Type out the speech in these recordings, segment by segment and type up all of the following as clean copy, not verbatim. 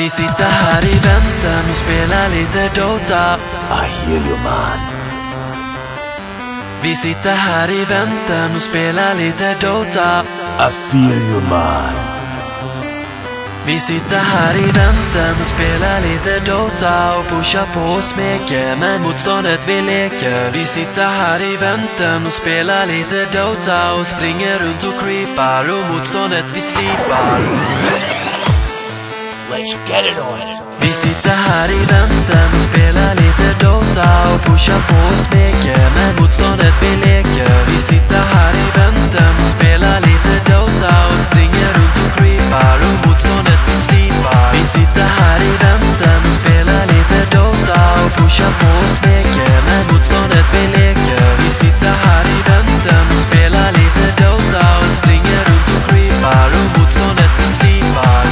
Vi sitter här i väntan och spelar lite Dota. I hear you man. Vi sitter här i väntan och spelar lite Dota. I feel you man. Vi sitter här i väntan och spelar lite Dota och pushar på och smeker, men motståndet vi leker. Vi sitter här i väntan och spelar lite Dota och springer runt och creepar och motståndet vi slipar. Let's get it on. Vi sitter här i väntan och spelar lite Dota och pushar på och smeker, men motståndet vi leker. Vi sitter här i väntan och spelar lite Dota och springer runt och creepar och motståndet vi slipar. Vi sitter här i väntan och spelar lite Dota och pushar på och smeker, men motståndet vi leker. Vi sitter här i väntan och spelar lite Dota och springer runt och creepar och motståndet vi slipar.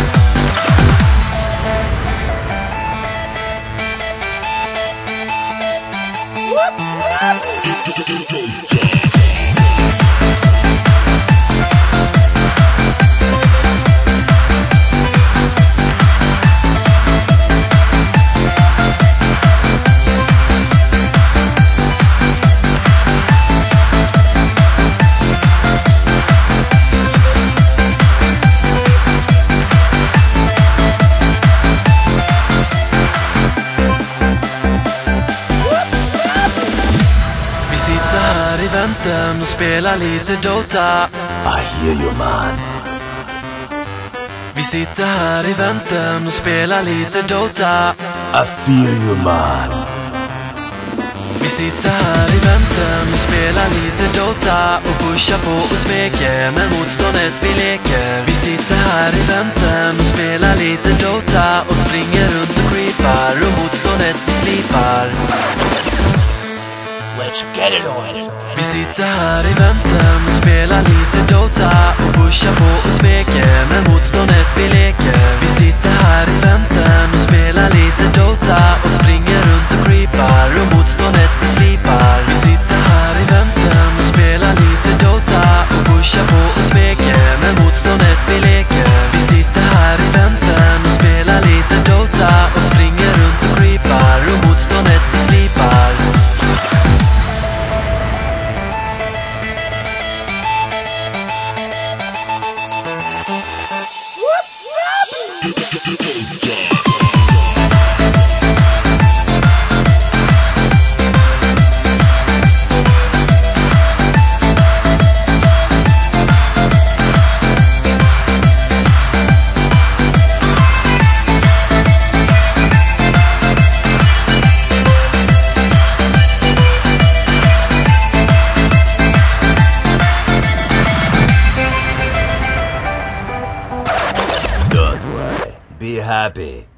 eventen och spelar lite Dota. I hear you, man. Vi sitter här i eventen och spelar lite Dota. I feel you, man. Vi sitter här i eventen och spelar lite Dota och pushar på och smeker med motståndet vi leker. Vi sitter här i eventen och spelar lite Dota och springer runt och creepar och motståndet vi slipar. Let's get it on. Vi sitter här i eventen och spelar lite Dota och pushar på och smeker med motståndet vi leker. Vi sitter här i eventen och spelar lite Dota och springer runt och creepar och motståndet vi slipar. Vi sitter här i eventen och spelar lite Dota och pushar på och smeker med motståndet vi leker. Vi sitter här i eventen och spelar lite Dota och springer runt och creepar och motståndet vi slipar. Don't worry. Be happy.